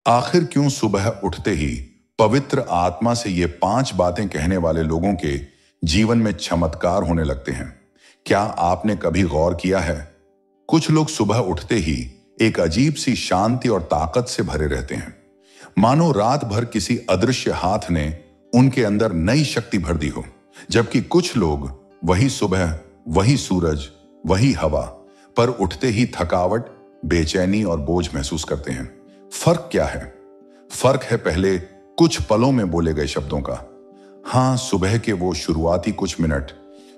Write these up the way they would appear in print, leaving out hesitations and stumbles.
आखिर क्यों सुबह उठते ही पवित्र आत्मा से ये 5 बातें कहने वाले लोगों के जीवन में चमत्कार होने लगते हैं? क्या आपने कभी गौर किया है? कुछ लोग सुबह उठते ही एक अजीब सी शांति और ताकत से भरे रहते हैं, मानो रात भर किसी अदृश्य हाथ ने उनके अंदर नई शक्ति भर दी हो। जबकि कुछ लोग वही सुबह, वही सूरज, वही हवा, पर उठते ही थकावट, बेचैनी और बोझ महसूस करते हैं। फर्क क्या है? फर्क है पहले कुछ पलों में बोले गए शब्दों का। हां, सुबह के वो शुरुआती कुछ मिनट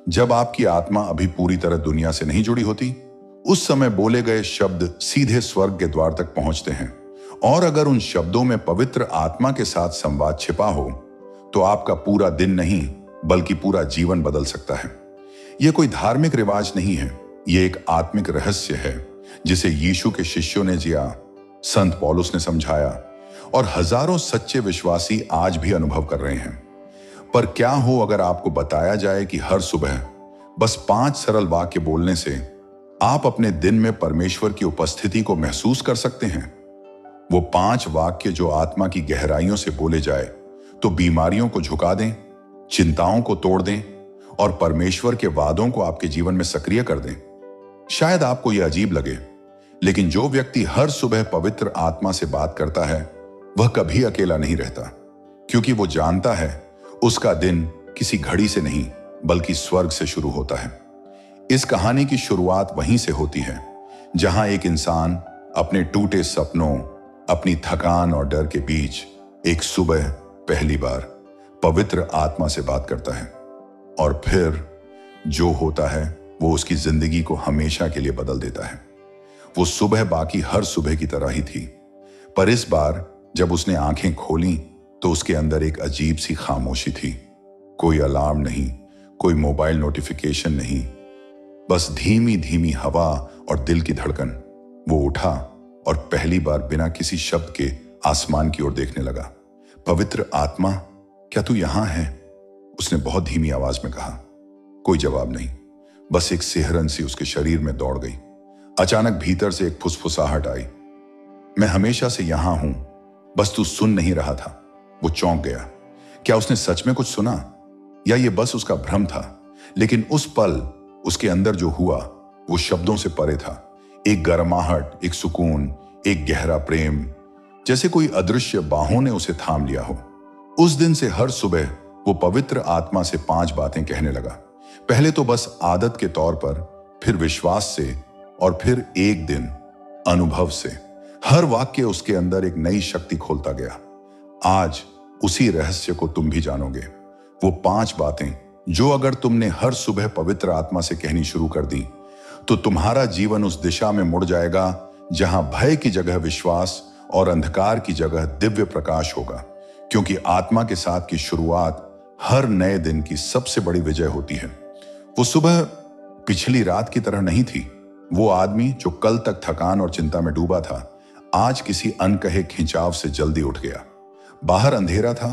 जब आपकी आत्मा अभी पूरी तरह दुनिया से नहीं जुड़ी होती, उस समय बोले गए शब्द सीधे स्वर्ग के द्वार तक पहुंचते हैं। और अगर उन शब्दों में पवित्र आत्मा के साथ संवाद छिपा हो, तो आपका पूरा दिन नहीं बल्कि पूरा जीवन बदल सकता है। यह कोई धार्मिक रिवाज नहीं है, यह एक आत्मिक रहस्य है जिसे यीशु के शिष्यों ने जिया, संत पौलुस ने समझाया और हजारों सच्चे विश्वासी आज भी अनुभव कर रहे हैं। पर क्या हो अगर आपको बताया जाए कि हर सुबह बस 5 सरल वाक्य बोलने से आप अपने दिन में परमेश्वर की उपस्थिति को महसूस कर सकते हैं? वो 5 वाक्य जो आत्मा की गहराइयों से बोले जाए तो बीमारियों को झुका दें, चिंताओं को तोड़ दें और परमेश्वर के वादों को आपके जीवन में सक्रिय कर दें। शायद आपको यह अजीब लगे, लेकिन जो व्यक्ति हर सुबह पवित्र आत्मा से बात करता है, वह कभी अकेला नहीं रहता, क्योंकि वो जानता है उसका दिन किसी घड़ी से नहीं बल्कि स्वर्ग से शुरू होता है। इस कहानी की शुरुआत वहीं से होती है जहां एक इंसान अपने टूटे सपनों, अपनी थकान और डर के बीच एक सुबह पहली बार पवित्र आत्मा से बात करता है। और फिर जो होता है वो उसकी जिंदगी को हमेशा के लिए बदल देता है। वो सुबह बाकी हर सुबह की तरह ही थी, पर इस बार जब उसने आंखें खोली तो उसके अंदर एक अजीब सी खामोशी थी। कोई अलार्म नहीं, कोई मोबाइल नोटिफिकेशन नहीं, बस धीमी धीमी हवा और दिल की धड़कन। वो उठा और पहली बार बिना किसी शब्द के आसमान की ओर देखने लगा। पवित्र आत्मा, क्या तू यहां है? उसने बहुत धीमी आवाज में कहा। कोई जवाब नहीं, बस एक सिहरन सी उसके शरीर में दौड़ गई। अचानक भीतर से एक फुसफुसाहट आई, मैं हमेशा से यहां हूं, बस तू सुन नहीं रहा था। वो चौंक गया। क्या उसने सच में कुछ सुना या ये बस उसका भ्रम था? लेकिन उस पल उसके अंदर जो हुआ वो शब्दों से परे था। एक गर्माहट, एक सुकून, एक गहरा प्रेम, जैसे कोई अदृश्य बाहों ने उसे थाम लिया हो। उस दिन से हर सुबह वो पवित्र आत्मा से 5 बातें कहने लगा। पहले तो बस आदत के तौर पर, फिर विश्वास से और फिर एक दिन अनुभव से। हर वाक्य उसके अंदर एक नई शक्ति खोलता गया। आज उसी रहस्य को तुम भी जानोगे। वो 5 बातें जो अगर तुमने हर सुबह पवित्र आत्मा से कहनी शुरू कर दी, तो तुम्हारा जीवन उस दिशा में मुड़ जाएगा जहां भय की जगह विश्वास और अंधकार की जगह दिव्य प्रकाश होगा। क्योंकि आत्मा के साथ की शुरुआत हर नए दिन की सबसे बड़ी विजय होती है। वो सुबह पिछली रात की तरह नहीं थी। वो आदमी जो कल तक थकान और चिंता में डूबा था, आज किसी अनकहे खिंचाव से जल्दी उठ गया। बाहर अंधेरा था,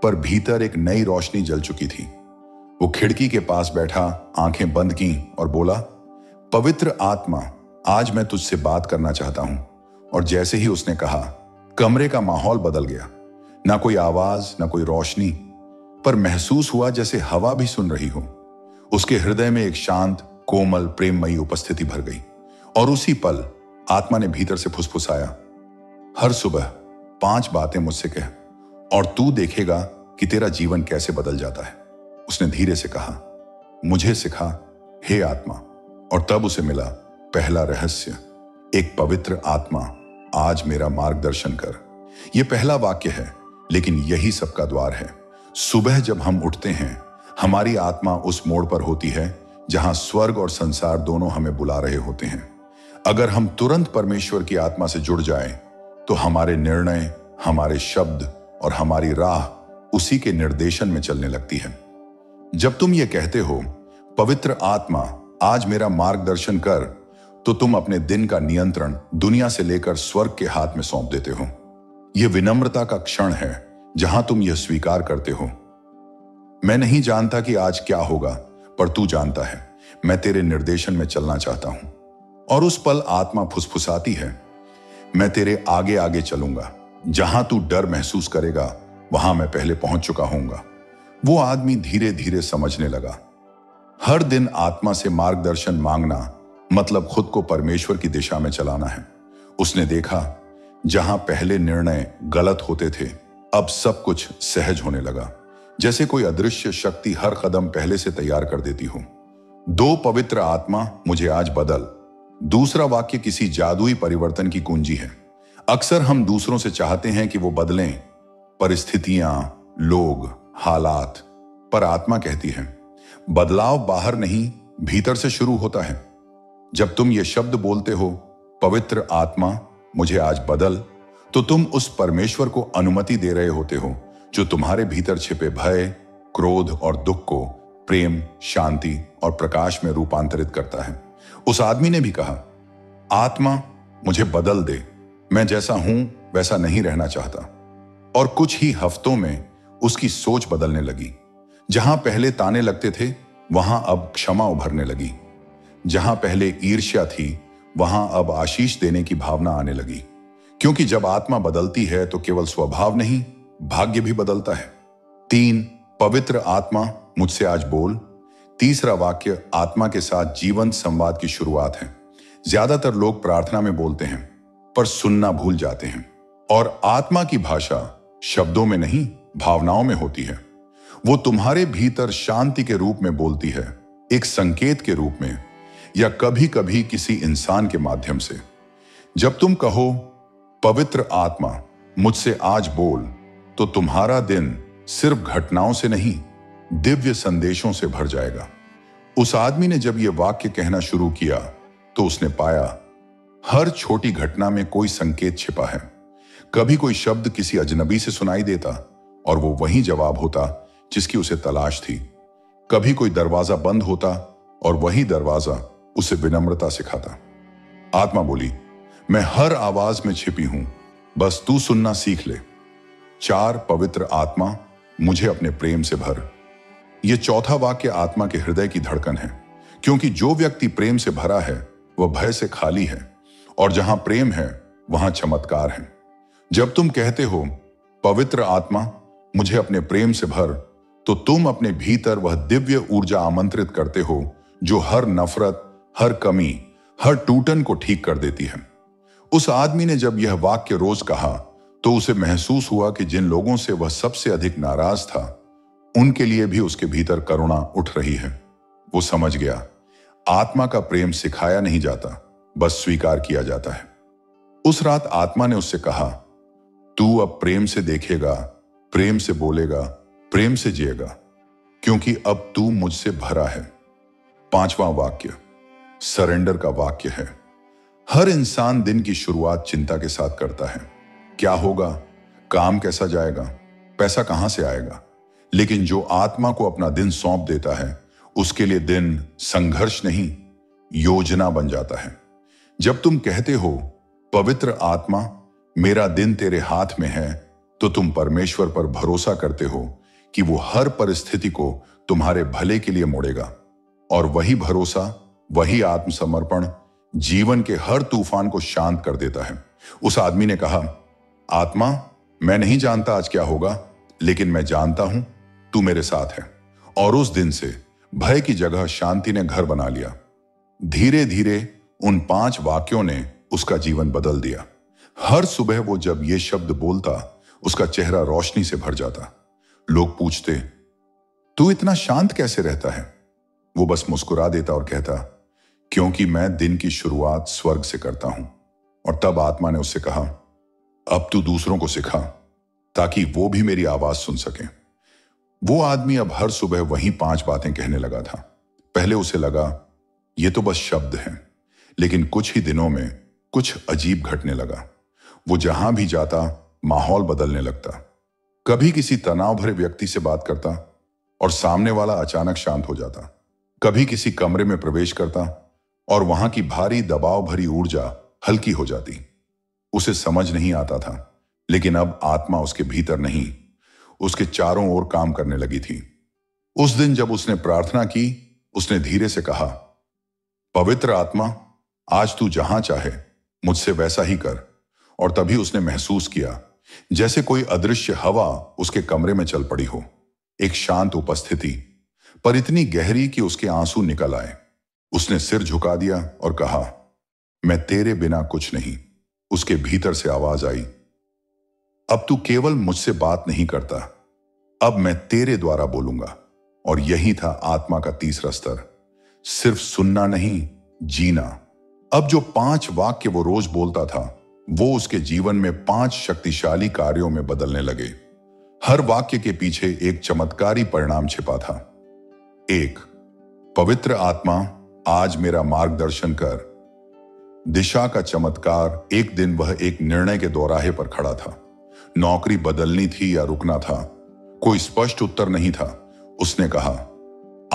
पर भीतर एक नई रोशनी जल चुकी थी। वो खिड़की के पास बैठा, आंखें बंद की और बोला, पवित्र आत्मा, आज मैं तुझसे बात करना चाहता हूं। और जैसे ही उसने कहा, कमरे का माहौल बदल गया। ना कोई आवाज, ना कोई रोशनी, पर महसूस हुआ जैसे हवा भी सुन रही हो। उसके हृदय में एक शांत, कोमल, प्रेममयी उपस्थिति भर गई। और उसी पल आत्मा ने भीतर से फुसफुसाया, हर सुबह 5 बातें मुझसे कह और तू देखेगा कि तेरा जीवन कैसे बदल जाता है। उसने धीरे से कहा, मुझे सिखा हे आत्मा। और तब उसे मिला पहला रहस्य, एक पवित्र आत्मा, आज मेरा मार्गदर्शन कर। यह पहला वाक्य है, लेकिन यही सबका द्वार है। सुबह जब हम उठते हैं, हमारी आत्मा उस मोड़ पर होती है जहां स्वर्ग और संसार दोनों हमें बुला रहे होते हैं। अगर हम तुरंत परमेश्वर की आत्मा से जुड़ जाएं, तो हमारे निर्णय, हमारे शब्द और हमारी राह उसी के निर्देशन में चलने लगती है। जब तुम ये कहते हो, पवित्र आत्मा, आज मेरा मार्गदर्शन कर, तो तुम अपने दिन का नियंत्रण दुनिया से लेकर स्वर्ग के हाथ में सौंप देते हो। यह विनम्रता का क्षण है जहां तुम यह स्वीकार करते हो, मैं नहीं जानता कि आज क्या होगा, पर तू जानता है। मैं तेरे निर्देशन में चलना चाहता हूं। और उस पल आत्मा फुसफुसाती है, मैं तेरे आगे आगे चलूंगा, जहां तू डर महसूस करेगा वहां मैं पहले पहुंच चुका हूंगा। वो आदमी धीरे धीरे समझने लगा। हर दिन आत्मा से मार्गदर्शन मांगना मतलब खुद को परमेश्वर की दिशा में चलाना है। उसने देखा जहां पहले निर्णय गलत होते थे, अब सब कुछ सहज होने लगा, जैसे कोई अदृश्य शक्ति हर कदम पहले से तैयार कर देती हो। दो पवित्र आत्मा मुझे आज बदल। दूसरा वाक्य किसी जादुई परिवर्तन की कुंजी है। अक्सर हम दूसरों से चाहते हैं कि वो बदलें, परिस्थितियां, लोग, हालात, पर आत्मा कहती है बदलाव बाहर नहीं भीतर से शुरू होता है। जब तुम ये शब्द बोलते हो, पवित्र आत्मा मुझे आज बदल, तो तुम उस परमेश्वर को अनुमति दे रहे होते हो जो तुम्हारे भीतर छिपे भय, क्रोध और दुख को प्रेम, शांति और प्रकाश में रूपांतरित करता है। उस आदमी ने भी कहा, आत्मा मुझे बदल दे, मैं जैसा हूं वैसा नहीं रहना चाहता। और कुछ ही हफ्तों में उसकी सोच बदलने लगी। जहां पहले ताने लगते थे वहां अब क्षमा उभरने लगी। जहां पहले ईर्ष्या थी वहां अब आशीष देने की भावना आने लगी। क्योंकि जब आत्मा बदलती है तो केवल स्वभाव नहीं, भाग्य भी बदलता है। 3, पवित्र आत्मा मुझसे आज बोल। तीसरा वाक्य आत्मा के साथ जीवंत संवाद की शुरुआत है। ज्यादातर लोग प्रार्थना में बोलते हैं पर सुनना भूल जाते हैं। और आत्मा की भाषा शब्दों में नहीं, भावनाओं में होती है। वो तुम्हारे भीतर शांति के रूप में बोलती है, एक संकेत के रूप में, या कभी कभी किसी इंसान के माध्यम से। जब तुम कहो पवित्र आत्मा मुझसे आज बोल, तो तुम्हारा दिन सिर्फ घटनाओं से नहीं, दिव्य संदेशों से भर जाएगा। उस आदमी ने जब यह वाक्य कहना शुरू किया तो उसने पाया हर छोटी घटना में कोई संकेत छिपा है। कभी कोई शब्द किसी अजनबी से सुनाई देता और वो वही जवाब होता जिसकी उसे तलाश थी। कभी कोई दरवाजा बंद होता और वही दरवाजा उसे विनम्रता सिखाता। आत्मा बोली, मैं हर आवाज में छिपी हूं, बस तू सुनना सीख ले। 4, पवित्र आत्मा मुझे अपने प्रेम से भर। यह चौथा वाक्य आत्मा के हृदय की धड़कन है, क्योंकि जो व्यक्ति प्रेम से भरा है वह भय से खाली है, और जहां प्रेम है वहां चमत्कार है। जब तुम कहते हो पवित्र आत्मा मुझे अपने प्रेम से भर, तो तुम अपने भीतर वह दिव्य ऊर्जा आमंत्रित करते हो जो हर नफरत, हर कमी, हर टूटन को ठीक कर देती है। उस आदमी ने जब यह वाक्य रोज कहा तो उसे महसूस हुआ कि जिन लोगों से वह सबसे अधिक नाराज था उनके लिए भी उसके भीतर करुणा उठ रही है। वो समझ गया, आत्मा का प्रेम सिखाया नहीं जाता, बस स्वीकार किया जाता है। उस रात आत्मा ने उससे कहा, तू अब प्रेम से देखेगा, प्रेम से बोलेगा, प्रेम से जिएगा, क्योंकि अब तू मुझसे भरा है। 5वां वाक्य सरेंडर का वाक्य है। हर इंसान दिन की शुरुआत चिंता के साथ करता है। क्या होगा, काम कैसा जाएगा, पैसा कहां से आएगा। लेकिन जो आत्मा को अपना दिन सौंप देता है उसके लिए दिन संघर्ष नहीं, योजना बन जाता है। जब तुम कहते हो पवित्र आत्मा मेरा दिन तेरे हाथ में है, तो तुम परमेश्वर पर भरोसा करते हो कि वो हर परिस्थिति को तुम्हारे भले के लिए मोड़ेगा। और वही भरोसा, वही आत्मसमर्पण जीवन के हर तूफान को शांत कर देता है। उस आदमी ने कहा, आत्मा मैं नहीं जानता आज क्या होगा, लेकिन मैं जानता हूं तू मेरे साथ है। और उस दिन से भय की जगह शांति ने घर बना लिया। धीरे धीरे उन 5 वाक्यों ने उसका जीवन बदल दिया। हर सुबह वो जब ये शब्द बोलता उसका चेहरा रोशनी से भर जाता। लोग पूछते, तू इतना शांत कैसे रहता है? वो बस मुस्कुरा देता और कहता, क्योंकि मैं दिन की शुरुआत स्वर्ग से करता हूं। और तब आत्मा ने उससे कहा, अब तू दूसरों को सिखा ताकि वो भी मेरी आवाज सुन सकें। वो आदमी अब हर सुबह वही 5 बातें कहने लगा था। पहले उसे लगा ये तो बस शब्द हैं, लेकिन कुछ ही दिनों में कुछ अजीब घटने लगा। वो जहां भी जाता माहौल बदलने लगता। कभी किसी तनाव भरे व्यक्ति से बात करता और सामने वाला अचानक शांत हो जाता। कभी किसी कमरे में प्रवेश करता और वहां की भारी दबाव भरी ऊर्जा हल्की हो जाती। उसे समझ नहीं आता था, लेकिन अब आत्मा उसके भीतर नहीं, उसके चारों ओर काम करने लगी थी। उस दिन जब उसने प्रार्थना की, उसने धीरे से कहा, पवित्र आत्मा आज तू जहां चाहे मुझसे वैसा ही कर। और तभी उसने महसूस किया जैसे कोई अदृश्य हवा उसके कमरे में चल पड़ी हो। एक शांत उपस्थिति, पर इतनी गहरी कि उसके आंसू निकल आए। उसने सिर झुका दिया और कहा, मैं तेरे बिना कुछ नहीं। उसके भीतर से आवाज आई, अब तू केवल मुझसे बात नहीं करता, अब मैं तेरे द्वारा बोलूंगा। और यही था आत्मा का तीसरा स्तर, सिर्फ सुनना नहीं, जीना। अब जो 5 वाक्य वो रोज बोलता था, वो उसके जीवन में 5 शक्तिशाली कार्यों में बदलने लगे। हर वाक्य के पीछे एक चमत्कारी परिणाम छिपा था। 1, पवित्र आत्मा आज मेरा मार्गदर्शन कर। दिशा का चमत्कार। एक दिन वह एक निर्णय के दोराहे पर खड़ा था। नौकरी बदलनी थी या रुकना था, कोई स्पष्ट उत्तर नहीं था। उसने कहा,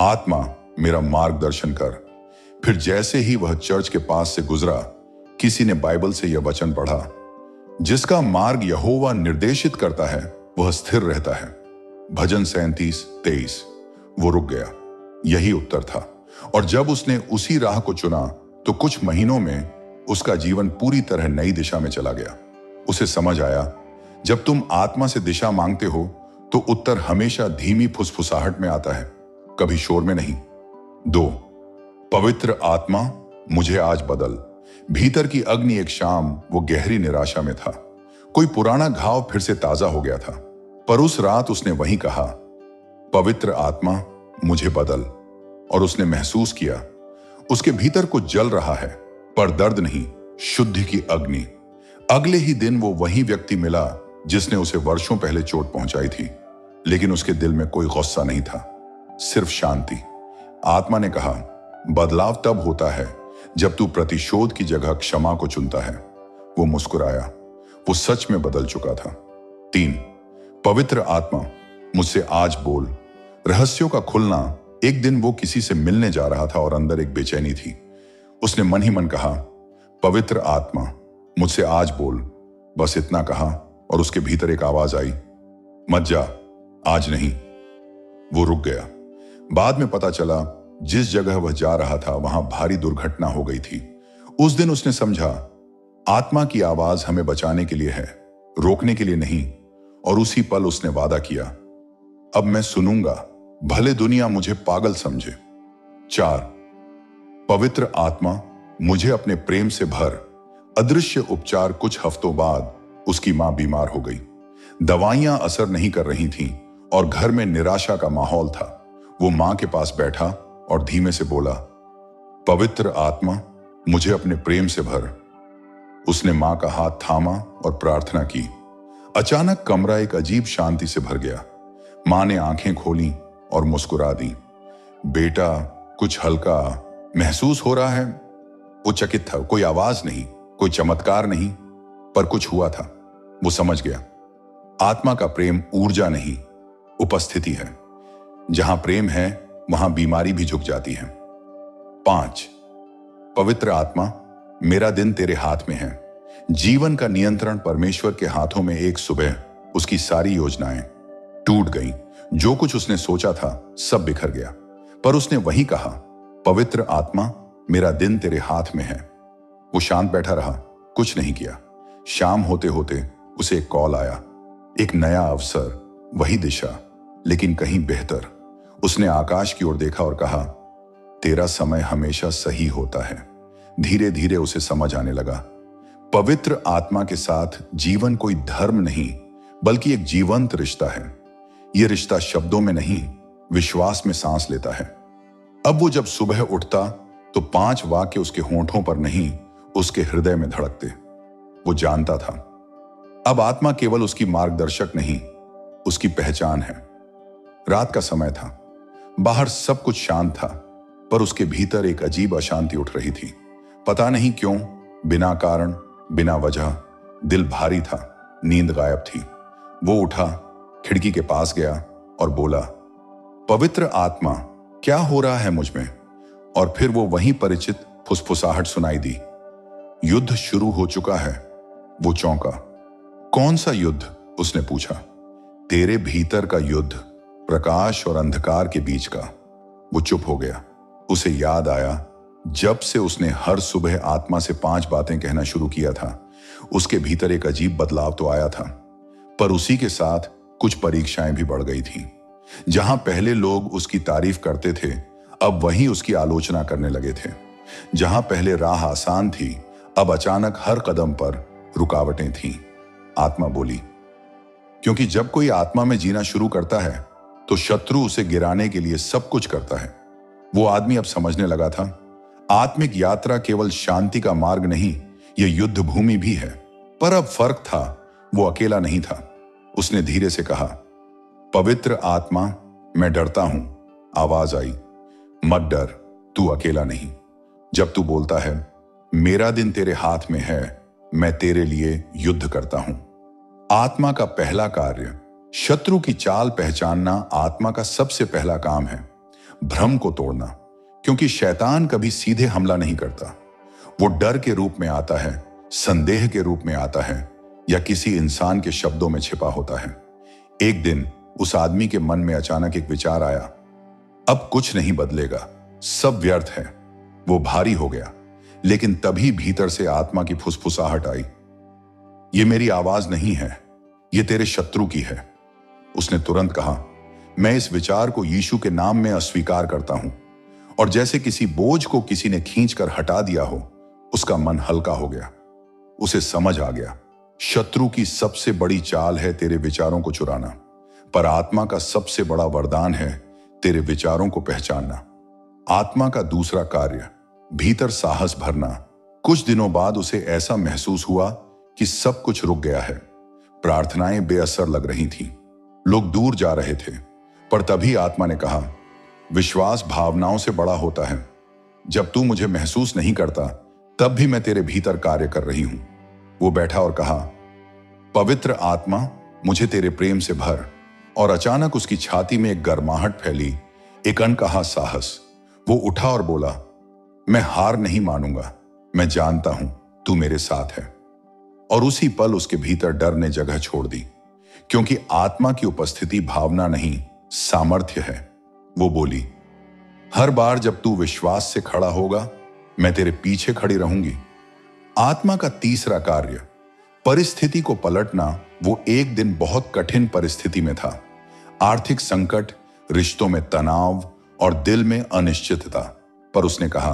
आत्मा मेरा मार्गदर्शन कर। फिर जैसे ही वह चर्च के पास से गुजरा, किसी ने बाइबल से यह वचन पढ़ा, जिसका मार्ग यहोवा निर्देशित करता है वह स्थिर रहता है। भजन 37:23। वो रुक गया। यही उत्तर था। और जब उसने उसी राह को चुना तो कुछ महीनों में उसका जीवन पूरी तरह नई दिशा में चला गया। उसे समझ आया, जब तुम आत्मा से दिशा मांगते हो तो उत्तर हमेशा धीमी फुसफुसाहट में आता है, कभी शोर में नहीं। 2, पवित्र आत्मा मुझे आज बदल। भीतर की अग्नि एक शाम वो गहरी निराशा में था। कोई पुराना घाव फिर से ताजा हो गया था। पर उस रात उसने वही कहा, पवित्र आत्मा मुझे बदल। और उसने महसूस किया उसके भीतर कुछ जल रहा है, पर दर्द नहीं, शुद्धि की अग्नि। अगले ही दिन वो वही व्यक्ति मिला जिसने उसे वर्षों पहले चोट पहुंचाई थी, लेकिन उसके दिल में कोई गुस्सा नहीं था, सिर्फ शांति। आत्मा ने कहा, बदलाव तब होता है जब तू प्रतिशोध की जगह क्षमा को चुनता है। वो मुस्कुराया। वो सच में बदल चुका था। 3, पवित्र आत्मा मुझसे आज बोल। रहस्यों का खुलना। एक दिन वो किसी से मिलने जा रहा था और अंदर एक बेचैनी थी। उसने मन ही मन कहा, पवित्र आत्मा मुझसे आज बोल। बस इतना कहा और उसके भीतर एक आवाज आई, मत जा, आज नहीं। वो रुक गया। बाद में पता चला जिस जगह वह जा रहा था वहां भारी दुर्घटना हो गई थी। उस दिन उसने समझा, आत्मा की आवाज हमें बचाने के लिए है, रोकने के लिए नहीं। और उसी पल उसने वादा किया, अब मैं सुनूंगा, भले दुनिया मुझे पागल समझे। 4, पवित्र आत्मा मुझे अपने प्रेम से भर। अदृश्य उपचार। कुछ हफ्तों बाद उसकी मां बीमार हो गई। दवाइयां असर नहीं कर रही थीं और घर में निराशा का माहौल था। वो मां के पास बैठा और धीमे से बोला, पवित्र आत्मा मुझे अपने प्रेम से भर। उसने मां का हाथ थामा और प्रार्थना की। अचानक कमरा एक अजीब शांति से भर गया। मां ने आंखें खोली और मुस्कुरा दी। बेटा, कुछ हल्का महसूस हो रहा है? वो चकित था। कोई आवाज नहीं, कोई चमत्कार नहीं, पर कुछ हुआ था। वो समझ गया, आत्मा का प्रेम ऊर्जा नहीं, उपस्थिति है। जहां प्रेम है वहां बीमारी भी झुक जाती है। 5, पवित्र आत्मा मेरा दिन तेरे हाथ में है। जीवन का नियंत्रण परमेश्वर के हाथों में। एक सुबह उसकी सारी योजनाएं टूट गईं। जो कुछ उसने सोचा था सब बिखर गया। पर उसने वही कहा, पवित्र आत्मा मेरा दिन तेरे हाथ में है। वो शांत बैठा रहा, कुछ नहीं किया। शाम होते होते उसे एक कॉल आया। एक नया अवसर, वही दिशा, लेकिन कहीं बेहतर। उसने आकाश की ओर देखा और कहा, तेरा समय हमेशा सही होता है। धीरे धीरे उसे समझ आने लगा, पवित्र आत्मा के साथ जीवन कोई धर्म नहीं, बल्कि एक जीवंत रिश्ता है। यह रिश्ता शब्दों में नहीं, विश्वास में सांस लेता है। अब वो जब सुबह उठता तो 5 वाक्य उसके होंठों पर नहीं, उसके हृदय में धड़कते। वो जानता था, अब आत्मा केवल उसकी मार्गदर्शक नहीं, उसकी पहचान है। रात का समय था। बाहर सब कुछ शांत था, पर उसके भीतर एक अजीब अशांति उठ रही थी। पता नहीं क्यों, बिना कारण, बिना वजह। दिल भारी था, नींद गायब थी। वो उठा, खिड़की के पास गया और बोला, पवित्र आत्मा क्या हो रहा है मुझ में? और फिर वो वही परिचित फुसफुसाहट सुनाई दी, युद्ध शुरू हो चुका है। वो चौंका। कौन सा युद्ध? उसने पूछा। तेरे भीतर का युद्ध, प्रकाश और अंधकार के बीच का। वो चुप हो गया। उसे याद आया, जब से उसने हर सुबह आत्मा से 5 बातें कहना शुरू किया था, उसके भीतर एक अजीब बदलाव तो आया था। पर उसी के साथ कुछ परीक्षाएं भी बढ़ गई थीं। जहां पहले लोग उसकी तारीफ करते थे, अब वही उसकी आलोचना करने लगे थे। जहां पहले राह आसान थी, अब अचानक हर कदम पर रुकावटें थीं। आत्मा बोली, क्योंकि जब कोई आत्मा में जीना शुरू करता है तो शत्रु उसे गिराने के लिए सब कुछ करता है। वो आदमी अब समझने लगा था, आत्मिक यात्रा केवल शांति का मार्ग नहीं, यह युद्ध भूमि भी है। पर अब फर्क था, वो अकेला नहीं था। उसने धीरे से कहा, पवित्र आत्मा, मैं डरता हूं। आवाज आई, मत डर, तू अकेला नहीं। जब तू बोलता है, मेरा दिन तेरे हाथ में है, मैं तेरे लिए युद्ध करता हूं। आत्मा का पहला कार्य, शत्रु की चाल पहचानना आत्मा का सबसे पहला काम है। भ्रम को तोड़ना, क्योंकि शैतान कभी सीधे हमला नहीं करता। वो डर के रूप में आता है, संदेह के रूप में आता है, या किसी इंसान के शब्दों में छिपा होता है। एक दिन उस आदमी के मन में अचानक एक विचार आया, अब कुछ नहीं बदलेगा, सब व्यर्थ है। वो भारी हो गया, लेकिन तभी भीतर से आत्मा की फुसफुसाहट आई, ये मेरी आवाज नहीं है, ये तेरे शत्रु की है। उसने तुरंत कहा, मैं इस विचार को यीशु के नाम में अस्वीकार करता हूं। और जैसे किसी बोझ को किसी ने खींचकर हटा दिया हो, उसका मन हल्का हो गया। उसे समझ आ गया, शत्रु की सबसे बड़ी चाल है तेरे विचारों को चुराना, पर आत्मा का सबसे बड़ा वरदान है तेरे विचारों को पहचानना। आत्मा का दूसरा कार्य, भीतर साहस भरना। कुछ दिनों बाद उसे ऐसा महसूस हुआ कि सब कुछ रुक गया है। प्रार्थनाएं बेअसर लग रही थीं, लोग दूर जा रहे थे। पर तभी आत्मा ने कहा, विश्वास भावनाओं से बड़ा होता है। जब तू मुझे महसूस नहीं करता, तब भी मैं तेरे भीतर कार्य कर रही हूं। वो बैठा और कहा, पवित्र आत्मा, मुझे तेरे प्रेम से भर। और अचानक उसकी छाती में एक गर्माहट फैली, एक अनकहा साहस। वो उठा और बोला, मैं हार नहीं मानूंगा, मैं जानता हूं तू मेरे साथ है। और उसी पल उसके भीतर डर ने जगह छोड़ दी, क्योंकि आत्मा की उपस्थिति भावना नहीं, सामर्थ्य है। वो बोली, हर बार जब तू विश्वास से खड़ा होगा, मैं तेरे पीछे खड़ी रहूंगी। आत्मा का तीसरा कार्य, परिस्थिति को पलटना। वो एक दिन बहुत कठिन परिस्थिति में था। आर्थिक संकट, रिश्तों में तनाव और दिल में अनिश्चितता। पर उसने कहा,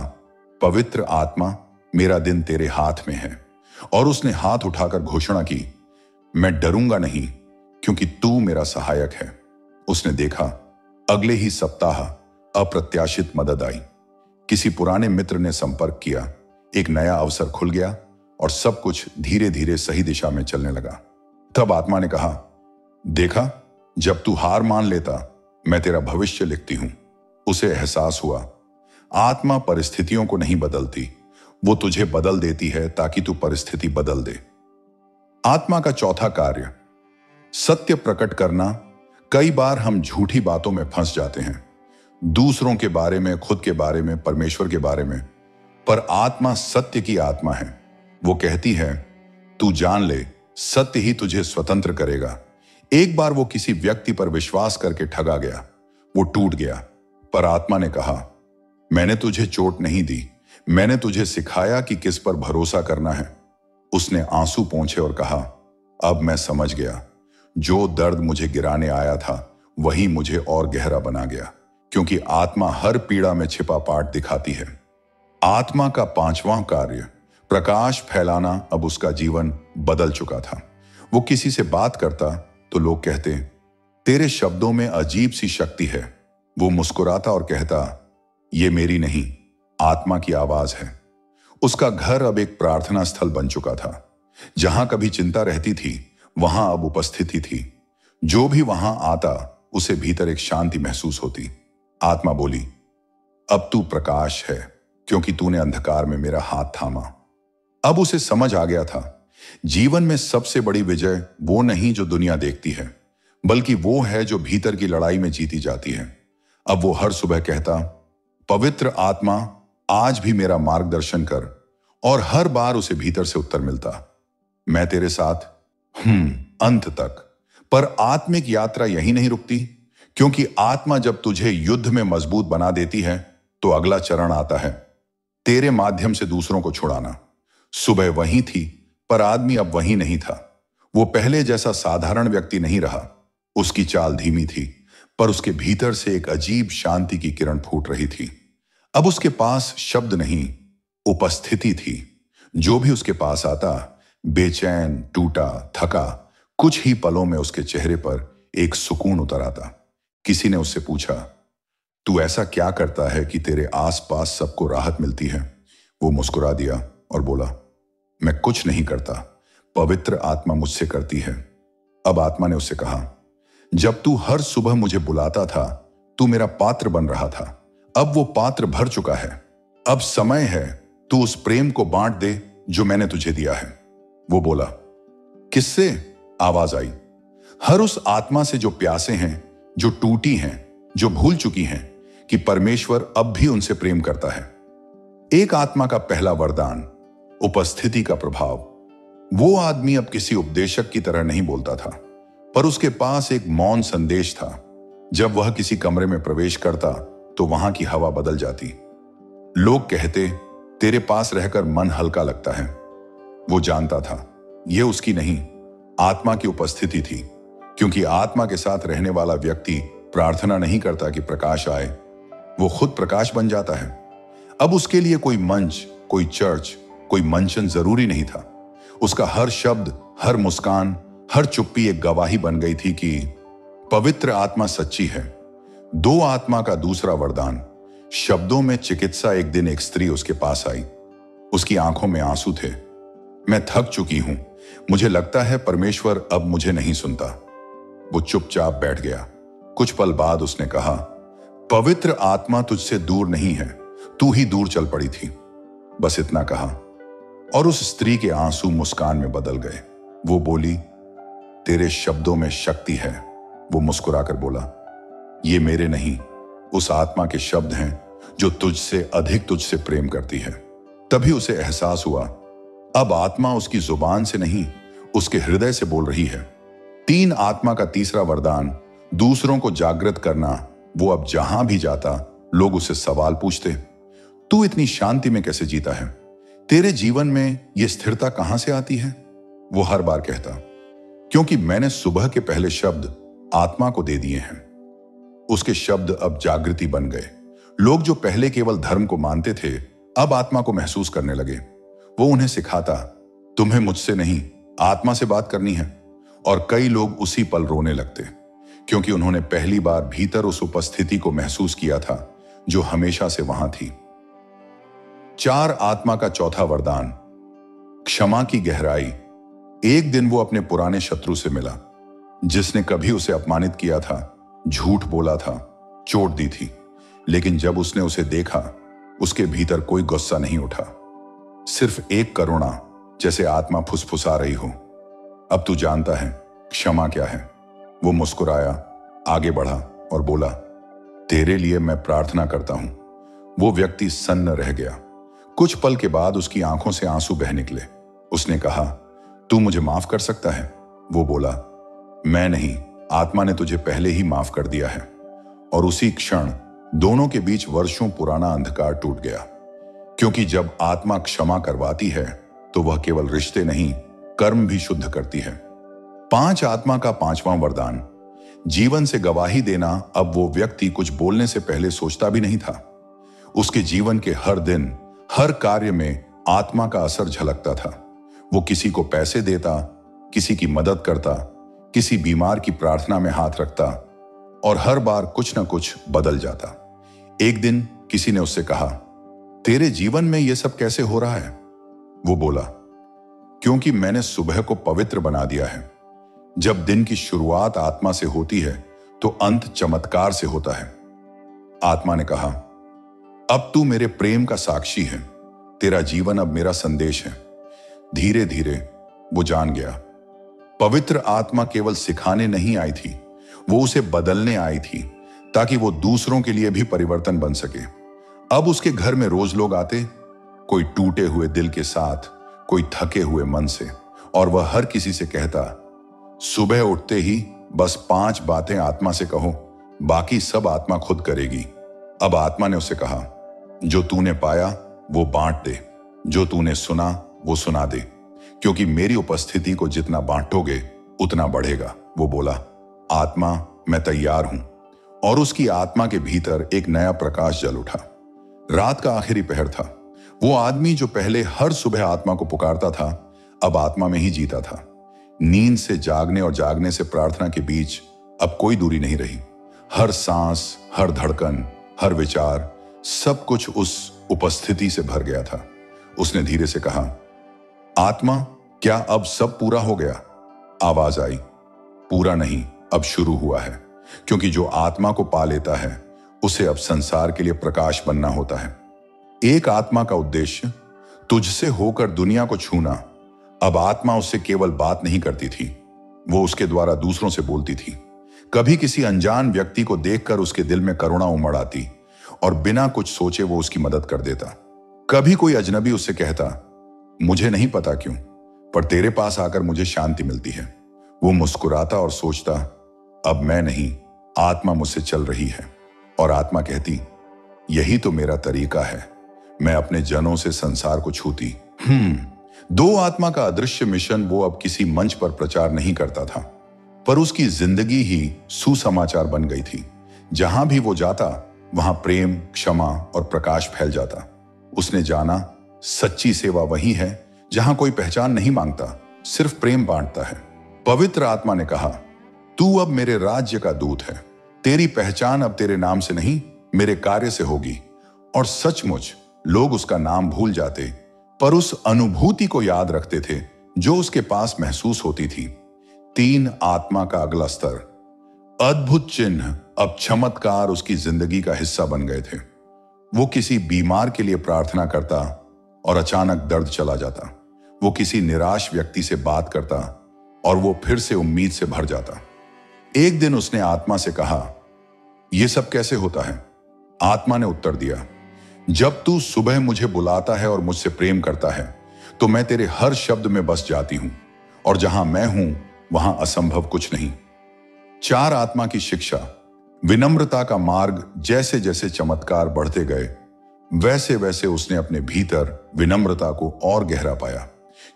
पवित्र आत्मा, मेरा दिन तेरे हाथ में है। और उसने हाथ उठाकर घोषणा की, मैं डरूंगा नहीं, क्योंकि तू मेरा सहायक है। उसने देखा, अगले ही सप्ताह अप्रत्याशित मदद आई। किसी पुराने मित्र ने संपर्क किया, एक नया अवसर खुल गया और सब कुछ धीरे धीरे सही दिशा में चलने लगा। तब आत्मा ने कहा, देखा, जब तू हार मान लेता, मैं तेरा भविष्य लिखती हूं। उसे एहसास हुआ, आत्मा परिस्थितियों को नहीं बदलती, वो तुझे बदल देती है ताकि तू परिस्थिति बदल दे। आत्मा का चौथा कार्य, सत्य प्रकट करना। कई बार हम झूठी बातों में फंस जाते हैं, दूसरों के बारे में, खुद के बारे में, परमेश्वर के बारे में। पर आत्मा सत्य की आत्मा है। वो कहती है, तू जान ले, सत्य ही तुझे स्वतंत्र करेगा। एक बार वो किसी व्यक्ति पर विश्वास करके ठगा गया, वो टूट गया। पर आत्मा ने कहा, मैंने तुझे चोट नहीं दी, मैंने तुझे सिखाया कि किस पर भरोसा करना है। उसने आंसू पोंछे और कहा, अब मैं समझ गया, जो दर्द मुझे गिराने आया था वही मुझे और गहरा बना गया, क्योंकि आत्मा हर पीड़ा में छिपा पाठ दिखाती है। आत्मा का पांचवां कार्य, प्रकाश फैलाना। अब उसका जीवन बदल चुका था। वो किसी से बात करता तो लोग कहते, तेरे शब्दों में अजीब सी शक्ति है। वो मुस्कुराता और कहता, ये मेरी नहीं, आत्मा की आवाज है। उसका घर अब एक प्रार्थना स्थल बन चुका था। जहां कभी चिंता रहती थी, वहां अब उपस्थिति थी। जो भी वहां आता, उसे भीतर एक शांति महसूस होती। आत्मा बोली, अब तू प्रकाश है, क्योंकि तूने अंधकार में मेरा हाथ थामा। अब उसे समझ आ गया था, जीवन में सबसे बड़ी विजय वो नहीं जो दुनिया देखती है, बल्कि वो है जो भीतर की लड़ाई में जीती जाती है। अब वो हर सुबह कहता, पवित्र आत्मा, आज भी मेरा मार्गदर्शन कर। और हर बार उसे भीतर से उत्तर मिलता, मैं तेरे साथ अंत तक। पर आत्मिक यात्रा यही नहीं रुकती, क्योंकि आत्मा जब तुझे युद्ध में मजबूत बना देती है, तो अगला चरण आता है, तेरे माध्यम से दूसरों को छुड़ाना। सुबह वही थी, पर आदमी अब वही नहीं था। वो पहले जैसा साधारण व्यक्ति नहीं रहा। उसकी चाल धीमी थी, पर उसके भीतर से एक अजीब शांति की किरण फूट रही थी। अब उसके पास शब्द नहीं, उपस्थिति थी। जो भी उसके पास आता, बेचैन, टूटा, थका, कुछ ही पलों में उसके चेहरे पर एक सुकून उतर आता। किसी ने उससे पूछा, तू ऐसा क्या करता है कि तेरे आसपास सबको राहत मिलती है? वो मुस्कुरा दिया और बोला, मैं कुछ नहीं करता, पवित्र आत्मा मुझसे करती है। अब आत्मा ने उससे कहा, जब तू हर सुबह मुझे बुलाता था, तू मेरा पात्र बन रहा था। अब वो पात्र भर चुका है। अब समय है तू उस प्रेम को बांट दे जो मैंने तुझे दिया है। वो बोला, किससे? आवाज आई, हर उस आत्मा से जो प्यासे हैं, जो टूटी हैं, जो भूल चुकी हैं कि परमेश्वर अब भी उनसे प्रेम करता है। एक आत्मा का पहला वरदान, उपस्थिति का प्रभाव। वो आदमी अब किसी उपदेशक की तरह नहीं बोलता था, पर उसके पास एक मौन संदेश था। जब वह किसी कमरे में प्रवेश करता तो वहां की हवा बदल जाती। लोग कहते, तेरे पास रहकर मन हल्का लगता है। वो जानता था यह उसकी नहीं, आत्मा की उपस्थिति थी, क्योंकि आत्मा के साथ रहने वाला व्यक्ति प्रार्थना नहीं करता कि प्रकाश आए, वो खुद प्रकाश बन जाता है। अब उसके लिए कोई मंच, कोई चर्च, कोई मंचन जरूरी नहीं था। उसका हर शब्द, हर मुस्कान, हर चुप्पी एक गवाही बन गई थी कि पवित्र आत्मा सच्ची है। दो आत्मा का दूसरा वरदान, शब्दों में चिकित्सा। एक दिन एक स्त्री उसके पास आई। उसकी आंखों में आंसू थे। मैं थक चुकी हूं, मुझे लगता है परमेश्वर अब मुझे नहीं सुनता। वो चुपचाप बैठ गया। कुछ पल बाद उसने कहा, पवित्र आत्मा तुझसे दूर नहीं है, तू ही दूर चल पड़ी थी। बस इतना कहा और उस स्त्री के आंसू मुस्कान में बदल गए। वो बोली, तेरे शब्दों में शक्ति है। वो मुस्कुराकर बोला, ये मेरे नहीं, उस आत्मा के शब्द हैं जो तुझसे अधिक तुझसे प्रेम करती है। तभी उसे एहसास हुआ, अब आत्मा उसकी जुबान से नहीं, उसके हृदय से बोल रही है। तीन आत्मा का तीसरा वरदान, दूसरों को जागृत करना। वो अब जहां भी जाता, लोग उससे सवाल पूछते, तू इतनी शांति में कैसे जीता है? तेरे जीवन में यह स्थिरता कहां से आती है? वो हर बार कहता, क्योंकि मैंने सुबह के पहले शब्द आत्मा को दे दिए हैं। उसके शब्द अब जागृति बन गए। लोग जो पहले केवल धर्म को मानते थे, अब आत्मा को महसूस करने लगे। वो उन्हें सिखाता, तुम्हें मुझसे नहीं, आत्मा से बात करनी है। और कई लोग उसी पल रोने लगते, क्योंकि उन्होंने पहली बार भीतर उस उपस्थिति को महसूस किया था जो हमेशा से वहां थी। चार आत्मा का चौथा वरदान, क्षमा की गहराई। एक दिन वो अपने पुराने शत्रु से मिला, जिसने कभी उसे अपमानित किया था, झूठ बोला था, चोट दी थी। लेकिन जब उसने उसे देखा, उसके भीतर कोई गुस्सा नहीं उठा, सिर्फ एक करुणा, जैसे आत्मा फुसफुसा रही हो। अब तू जानता है क्षमा क्या है। वो मुस्कुराया, आगे बढ़ा और बोला, तेरे लिए मैं प्रार्थना करता हूं। वो व्यक्ति सन्न रह गया। कुछ पल के बाद उसकी आंखों से आंसू बह निकले। उसने कहा, तू मुझे माफ कर सकता है? वो बोला, मैं नहीं, आत्मा ने तुझे पहले ही माफ कर दिया है। और उसी क्षण दोनों के बीच वर्षों पुराना अंधकार टूट गया, क्योंकि जब आत्मा क्षमा करवाती है तो वह केवल रिश्ते नहीं, कर्म भी शुद्ध करती है। पांच आत्मा का पांचवां वरदान, जीवन से गवाही देना। अब वो व्यक्ति कुछ बोलने से पहले सोचता भी नहीं था। उसके जीवन के हर दिन, हर कार्य में आत्मा का असर झलकता था। वो किसी को पैसे देता, किसी की मदद करता, किसी बीमार की प्रार्थना में हाथ रखता, और हर बार कुछ न कुछ बदल जाता। एक दिन किसी ने उससे कहा, तेरे जीवन में यह सब कैसे हो रहा है? वो बोला, क्योंकि मैंने सुबह को पवित्र बना दिया है। जब दिन की शुरुआत आत्मा से होती है तो अंत चमत्कार से होता है। आत्मा ने कहा, अब तू मेरे प्रेम का साक्षी है, तेरा जीवन अब मेरा संदेश है। धीरे धीरे वो जान गया, पवित्र आत्मा केवल सिखाने नहीं आई थी, वो उसे बदलने आई थी, ताकि वो दूसरों के लिए भी परिवर्तन बन सके। अब उसके घर में रोज लोग आते, कोई टूटे हुए दिल के साथ, कोई थके हुए मन से, और वह हर किसी से कहता, सुबह उठते ही बस 5 बातें आत्मा से कहो, बाकी सब आत्मा खुद करेगी। अब आत्मा ने उसे कहा, जो तूने पाया वो बांट दे, जो तूने सुना वो सुना दे, क्योंकि मेरी उपस्थिति को जितना बांटोगे उतना बढ़ेगा। वो बोला, आत्मा, मैं तैयार हूं। और उसकी आत्मा के भीतर एक नया प्रकाश जल उठा। रात का आखिरी पहर था। वो आदमी जो पहले हर सुबह आत्मा को पुकारता था, अब आत्मा में ही जीता था। नींद से जागने और जागने से प्रार्थना के बीच अब कोई दूरी नहीं रही। हर सांस, हर धड़कन, हर विचार, सब कुछ उस उपस्थिति से भर गया था। उसने धीरे से कहा, आत्मा, क्या अब सब पूरा हो गया? आवाज आई, पूरा नहीं, अब शुरू हुआ है। क्योंकि जो आत्मा को पा लेता है उसे अब संसार के लिए प्रकाश बनना होता है। एक आत्मा का उद्देश्य तुझसे होकर दुनिया को छूना। अब आत्मा उससे केवल बात नहीं करती थी, वो उसके द्वारा दूसरों से बोलती थी। कभी किसी अनजान व्यक्ति को देखकर उसके दिल में करुणा उमड़ आती और बिना कुछ सोचे वो उसकी मदद कर देता। कभी कोई अजनबी उससे कहता, मुझे नहीं पता क्यों, पर तेरे पास आकर मुझे शांति मिलती है। वो मुस्कुराता और सोचता, अब मैं नहीं, आत्मा मुझसे चल रही है। और आत्मा कहती, यही तो मेरा तरीका है, मैं अपने जनों से संसार को छूती। दो आत्मा का अदृश्य मिशन वो अब किसी मंच पर प्रचार नहीं करता था, पर उसकी जिंदगी ही सुसमाचार बन गई थी। जहां भी वो जाता वहां प्रेम, क्षमा और प्रकाश फैल जाता। उसने जाना, सच्ची सेवा वही है जहां कोई पहचान नहीं मांगता, सिर्फ प्रेम बांटता है। पवित्र आत्मा ने कहा, तू अब मेरे राज्य का दूत है। तेरी पहचान अब तेरे नाम से नहीं, मेरे कार्य से होगी। और सचमुच लोग उसका नाम भूल जाते, पर उस अनुभूति को याद रखते थे जो उसके पास महसूस होती थी। 3 आत्मा का अगला स्तर। अद्भुत चिन्ह अब चमत्कार उसकी जिंदगी का हिस्सा बन गए थे। वो किसी बीमार के लिए प्रार्थना करता और अचानक दर्द चला जाता। वो किसी निराश व्यक्ति से बात करता और वो फिर से उम्मीद से भर जाता। एक दिन उसने आत्मा से कहा, यह सब कैसे होता है? आत्मा ने उत्तर दिया, जब तू सुबह मुझे बुलाता है और मुझसे प्रेम करता है तो मैं तेरे हर शब्द में बस जाती हूं, और जहां मैं हूं वहां असंभव कुछ नहीं। 4 आत्मा की शिक्षा। विनम्रता का मार्ग। जैसे जैसे चमत्कार बढ़ते गए वैसे वैसे उसने अपने भीतर विनम्रता को और गहरा पाया,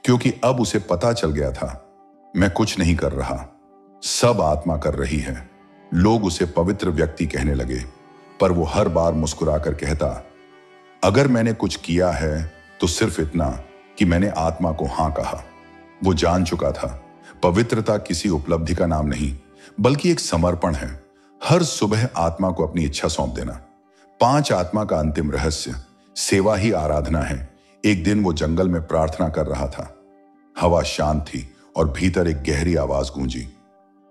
क्योंकि अब उसे पता चल गया था, मैं कुछ नहीं कर रहा, सब आत्मा कर रही है। लोग उसे पवित्र व्यक्ति कहने लगे, पर वो हर बार मुस्कुराकर कहता, अगर मैंने कुछ किया है तो सिर्फ इतना कि मैंने आत्मा को हां कहा। वो जान चुका था, पवित्रता किसी उपलब्धि का नाम नहीं, बल्कि एक समर्पण है। हर सुबह आत्मा को अपनी इच्छा सौंप देना। 5 आत्मा का अंतिम रहस्य। सेवा ही आराधना है। एक दिन वो जंगल में प्रार्थना कर रहा था। हवा शांत थी और भीतर एक गहरी आवाज गूंजी,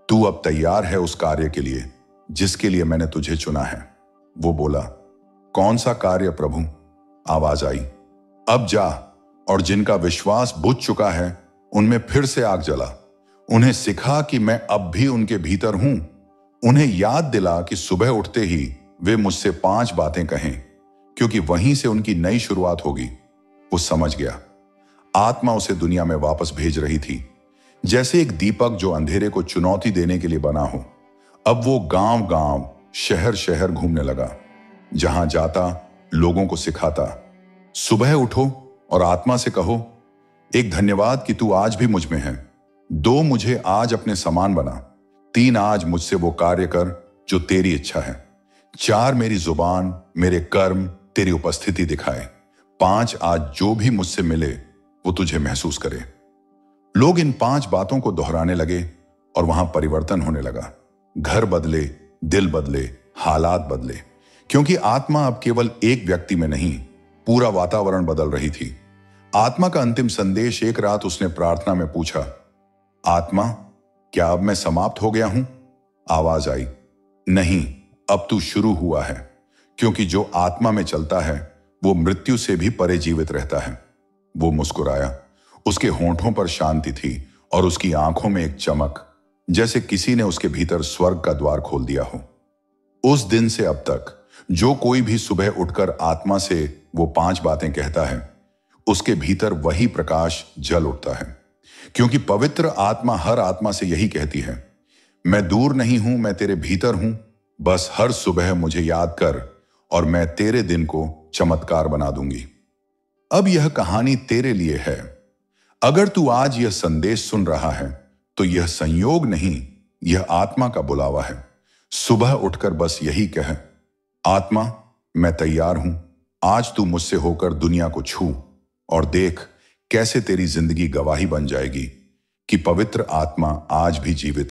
तू अब तैयार है उस कार्य के लिए जिसके लिए मैंने तुझे चुना है। वो बोला, कौन सा कार्य प्रभु? आवाज आई, अब जा और जिनका विश्वास बुझ चुका है उनमें फिर से आग जला। उन्हें सिखा कि मैं अब भी उनके भीतर हूं। उन्हें याद दिला कि सुबह उठते ही वे मुझसे 5 बातें कहें, क्योंकि वहीं से उनकी नई शुरुआत होगी। वो समझ गया, आत्मा उसे दुनिया में वापस भेज रही थी, जैसे एक दीपक जो अंधेरे को चुनौती देने के लिए बना हो। अब वो गांव गांव, शहर शहर घूमने लगा। जहां जाता लोगों को सिखाता, सुबह उठो और आत्मा से कहो, एक धन्यवाद कि तू आज भी मुझ में है। 2 मुझे आज अपने समान बना। 3 आज मुझसे वो कार्य कर जो तेरी इच्छा है। 4 मेरी जुबान, मेरे कर्म तेरी उपस्थिति दिखाए। 5 आज जो भी मुझसे मिले वो तुझे महसूस करे। लोग इन 5 बातों को दोहराने लगे और वहां परिवर्तन होने लगा। घर बदले, दिल बदले, हालात बदले, क्योंकि आत्मा अब केवल एक व्यक्ति में नहीं, पूरा वातावरण बदल रही थी। आत्मा का अंतिम संदेश। एक रात उसने प्रार्थना में पूछा, आत्मा, क्या अब मैं समाप्त हो गया हूं? आवाज आई, नहीं, अब तू शुरू हुआ है, क्योंकि जो आत्मा में चलता है वो मृत्यु से भी परे जीवित रहता है। वो मुस्कुराया। उसके होंठों पर शांति थी और उसकी आंखों में एक चमक, जैसे किसी ने उसके भीतर स्वर्ग का द्वार खोल दिया हो। उस दिन से अब तक जो कोई भी सुबह उठकर आत्मा से वो 5 बातें कहता है, उसके भीतर वही प्रकाश जल उठता है, क्योंकि पवित्र आत्मा हर आत्मा से यही कहती है, मैं दूर नहीं हूं, मैं तेरे भीतर हूं। बस हर सुबह मुझे याद कर और मैं तेरे दिन को चमत्कार बना दूंगी। अब यह कहानी तेरे लिए है। अगर तू आज यह संदेश सुन रहा है तो यह संयोग नहीं, यह आत्मा का बुलावा है। सुबह उठकर बस यही कह, आत्मा मैं तैयार हूं, आज तू मुझसे होकर दुनिया को छू, और देख कैसे तेरी जिंदगी गवाही बन जाएगी कि पवित्र आत्मा आज भी जीवित